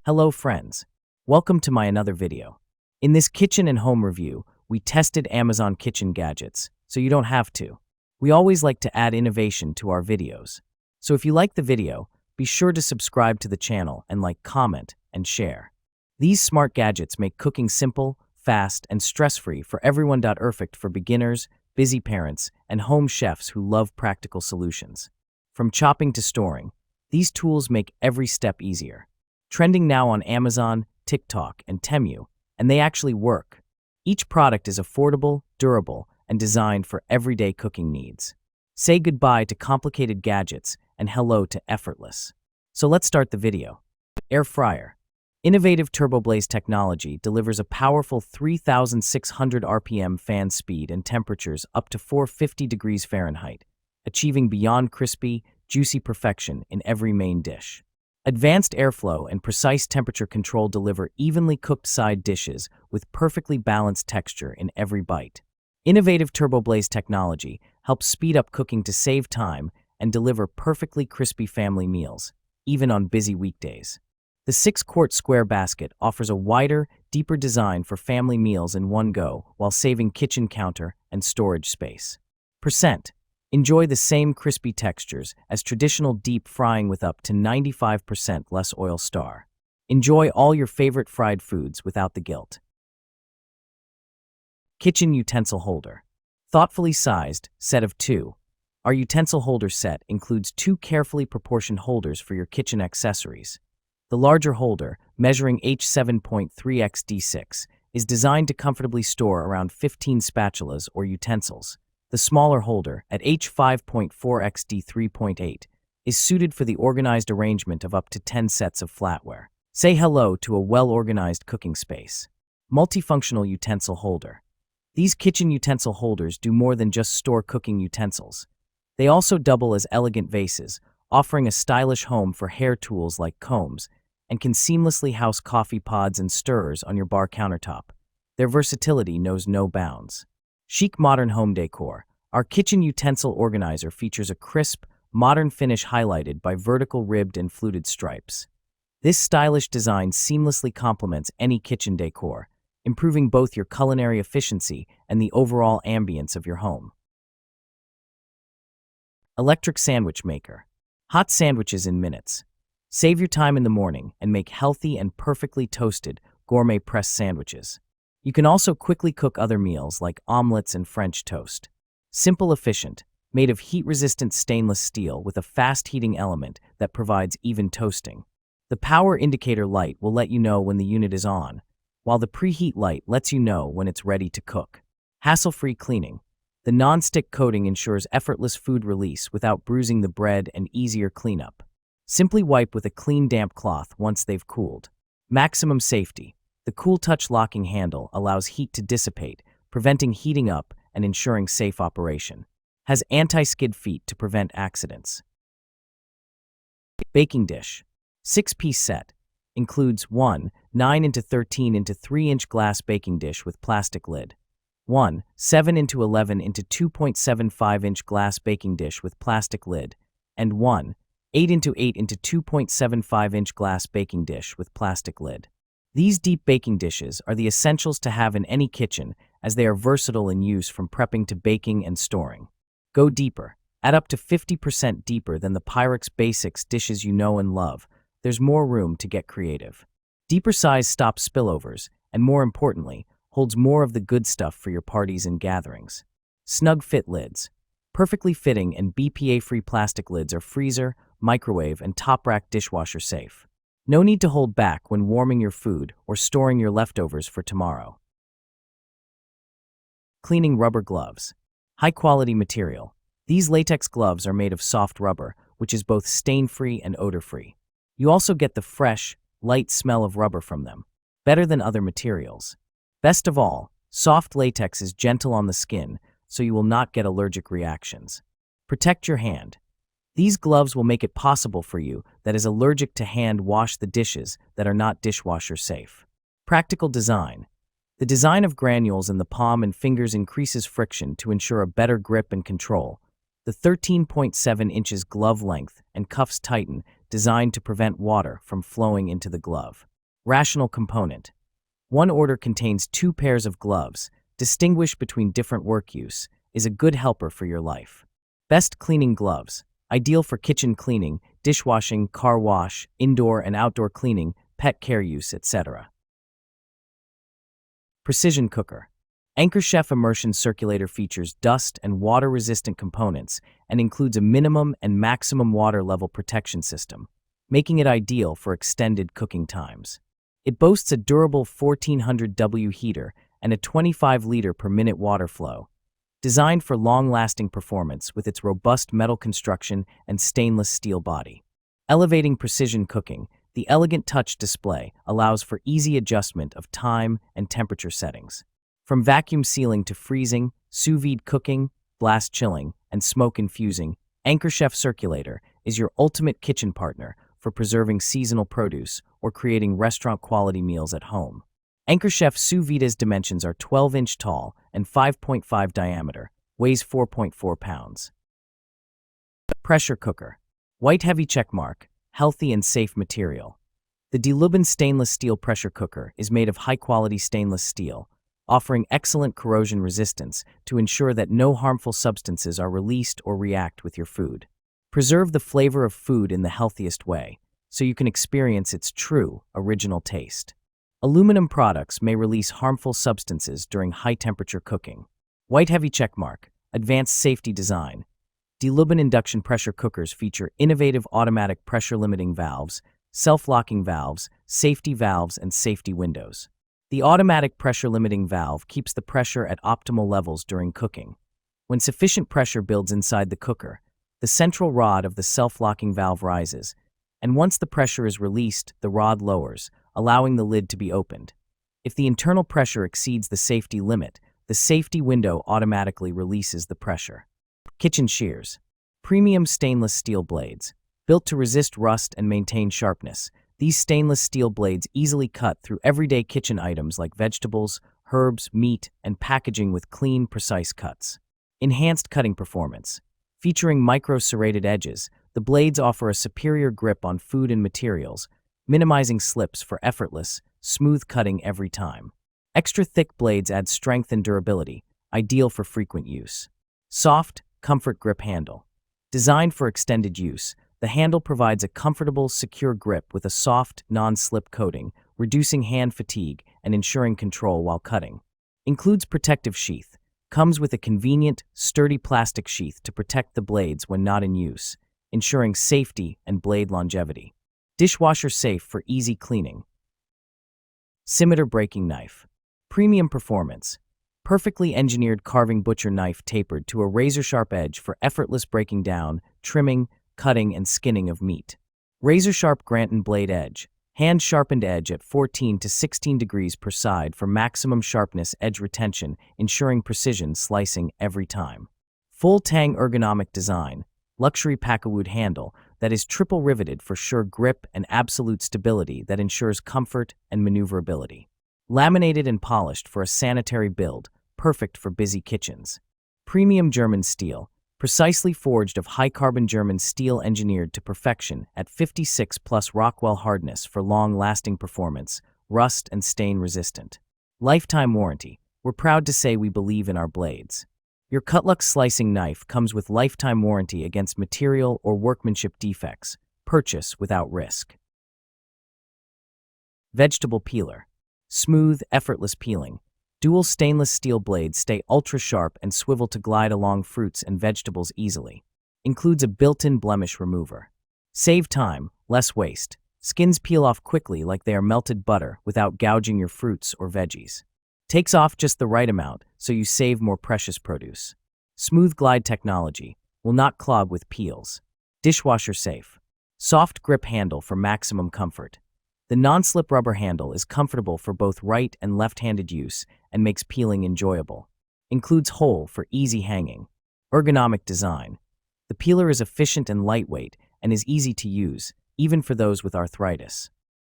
Hello friends, welcome to my another video. In this kitchen and home review, we tested Amazon kitchen gadgets, so you don't have to. We always like to add innovation to our videos. So if you like the video, be sure to subscribe to the channel and comment, and share. These smart gadgets make cooking simple, fast, and stress-free for everyone. Perfect for beginners, busy parents, and home chefs who love practical solutions. From chopping to storing, these tools make every step easier. Trending now on Amazon, TikTok, and Temu, and they actually work. Each product is affordable, durable, and designed for everyday cooking needs. Say goodbye to complicated gadgets and hello to effortless. So let's start the video. Air fryer. Innovative TurboBlaze technology delivers a powerful 3,600 RPM fan speed and temperatures up to 450 degrees Fahrenheit, achieving beyond crispy, juicy perfection in every main dish. Advanced airflow and precise temperature control deliver evenly cooked side dishes with perfectly balanced texture in every bite. Innovative TurboBlaze technology helps speed up cooking to save time and deliver perfectly crispy family meals, even on busy weekdays. The 6-quart square basket offers a wider, deeper design for family meals in one go while saving kitchen counter and storage space. Enjoy the same crispy textures as traditional deep frying with up to 95% less oil. Enjoy all your favorite fried foods without the guilt. Kitchen utensil holder. Thoughtfully sized, set of 2. Our utensil holder set includes 2 carefully proportioned holders for your kitchen accessories. The larger holder, measuring H7.3 x D6, is designed to comfortably store around 15 spatulas or utensils. The smaller holder, at H5.4 x D3.8, is suited for the organized arrangement of up to 10 sets of flatware. Say hello to a well-organized cooking space. Multifunctional utensil holder. These kitchen utensil holders do more than just store cooking utensils. They also double as elegant vases, offering a stylish home for hair tools like combs, and can seamlessly house coffee pods and stirrers on your bar countertop. Their versatility knows no bounds. Chic modern home decor. Our kitchen utensil organizer features a crisp, modern finish highlighted by vertical ribbed and fluted stripes. This stylish design seamlessly complements any kitchen decor, improving both your culinary efficiency and the overall ambience of your home. Electric sandwich maker. Hot sandwiches in minutes. Save your time in the morning and make healthy and perfectly toasted gourmet pressed sandwiches. You can also quickly cook other meals like omelets and French toast. Simple, efficient, made of heat-resistant stainless steel with a fast heating element that provides even toasting. The power indicator light will let you know when the unit is on, while the preheat light lets you know when it's ready to cook. Hassle-free cleaning. The non-stick coating ensures effortless food release without bruising the bread and easier cleanup. Simply wipe with a clean, damp cloth once they've cooled. Maximum safety. The Cool Touch locking handle allows heat to dissipate, preventing heating up and ensuring safe operation. Has anti-skid feet to prevent accidents. Baking dish. 6-piece set. Includes 1 9x13 x 3-inch glass baking dish with plastic lid. 1 7x11 x 2.75-inch glass baking dish with plastic lid. And 1 8x8 x 2.75-inch glass baking dish with plastic lid. These deep baking dishes are the essentials to have in any kitchen as they are versatile in use from prepping to baking and storing. Go deeper. Add up to 50% deeper than the Pyrex Basics dishes you know and love. There's more room to get creative. Deeper size stops spillovers and, more importantly, holds more of the good stuff for your parties and gatherings. Snug fit lids. Perfectly fitting and BPA-free plastic lids are freezer, microwave, and top rack dishwasher safe. No need to hold back when warming your food or storing your leftovers for tomorrow. Cleaning rubber gloves. High-quality material. These latex gloves are made of soft rubber, which is both stain-free and odor-free. You also get the fresh, light smell of rubber from them, better than other materials. Best of all, soft latex is gentle on the skin, so you will not get allergic reactions. Protect your hand. These gloves will make it possible for you that is allergic to hand wash the dishes that are not dishwasher safe. Practical design. The design of granules in the palm and fingers increases friction to ensure a better grip and control. The 13.7 inches glove length and cuffs tighten, designed to prevent water from flowing into the glove. Rational component. One order contains 2 pairs of gloves, distinguish between different work use, is a good helper for your life. Best cleaning gloves. Ideal for kitchen cleaning, dishwashing, car wash, indoor and outdoor cleaning, pet care use, etc. Precision cooker. Anchor Chef Immersion Circulator features dust and water-resistant components and includes a minimum and maximum water level protection system, making it ideal for extended cooking times. It boasts a durable 1400W heater and a 25-liter per minute water flow, designed for long-lasting performance with its robust metal construction and stainless steel body. Elevating precision cooking, the elegant touch display allows for easy adjustment of time and temperature settings. From vacuum sealing to freezing, sous vide cooking, blast chilling, and smoke infusing, Anchor Chef Circulator is your ultimate kitchen partner for preserving seasonal produce or creating restaurant-quality meals at home. Anchor Chef Sous Vide's dimensions are 12-inch tall and 5.5 diameter, weighs 4.4 pounds. Pressure cooker. White heavy checkmark, healthy and safe material. The DeLuban stainless steel pressure cooker is made of high-quality stainless steel, offering excellent corrosion resistance to ensure that no harmful substances are released or react with your food. Preserve the flavor of food in the healthiest way, so you can experience its true, original taste. Aluminum products may release harmful substances during high-temperature cooking. White heavy checkmark, advanced safety design. DeLuban induction pressure cookers feature innovative automatic pressure-limiting valves, self-locking valves, safety valves, and safety windows. The automatic pressure-limiting valve keeps the pressure at optimal levels during cooking. When sufficient pressure builds inside the cooker, the central rod of the self-locking valve rises, and once the pressure is released, the rod lowers, allowing the lid to be opened. If the internal pressure exceeds the safety limit, the safety window automatically releases the pressure. Kitchen shears. Premium stainless steel blades. Built to resist rust and maintain sharpness, these stainless steel blades easily cut through everyday kitchen items like vegetables, herbs, meat, and packaging with clean, precise cuts. Enhanced cutting performance. Featuring micro-serrated edges, the blades offer a superior grip on food and materials, minimizing slips for effortless, smooth cutting every time. Extra thick blades add strength and durability, ideal for frequent use. Soft, comfort grip handle. Designed for extended use, the handle provides a comfortable, secure grip with a soft, non-slip coating, reducing hand fatigue and ensuring control while cutting. Includes protective sheath. Comes with a convenient, sturdy plastic sheath to protect the blades when not in use, ensuring safety and blade longevity. Dishwasher safe for easy cleaning. Scimitar breaking knife. Premium performance. Perfectly engineered carving butcher knife tapered to a razor-sharp edge for effortless breaking down, trimming, cutting, and skinning of meat. Razor-sharp Granton blade edge. Hand-sharpened edge at 14 to 16 degrees per side for maximum sharpness edge retention, ensuring precision slicing every time. Full tang ergonomic design. Luxury packawood handle that is triple riveted for sure grip and absolute stability that ensures comfort and maneuverability. Laminated and polished for a sanitary build, perfect for busy kitchens. Premium German steel. Precisely forged of high-carbon German steel engineered to perfection at 56 plus Rockwell hardness for long-lasting performance, rust and stain resistant. Lifetime warranty. We're proud to say we believe in our blades. Your Cutlux slicing knife comes with lifetime warranty against material or workmanship defects. Purchase without risk. Vegetable peeler. Smooth, effortless peeling. Dual stainless steel blades stay ultra-sharp and swivel to glide along fruits and vegetables easily. Includes a built-in blemish remover. Save time, less waste. Skins peel off quickly like they are melted butter without gouging your fruits or veggies. Takes off just the right amount so you save more precious produce. Smooth glide technology. Will not clog with peels. Dishwasher safe. Soft grip handle for maximum comfort. The non-slip rubber handle is comfortable for both right and left-handed use and makes peeling enjoyable. Includes hole for easy hanging. Ergonomic design. The peeler is efficient and lightweight and is easy to use, even for those with arthritis.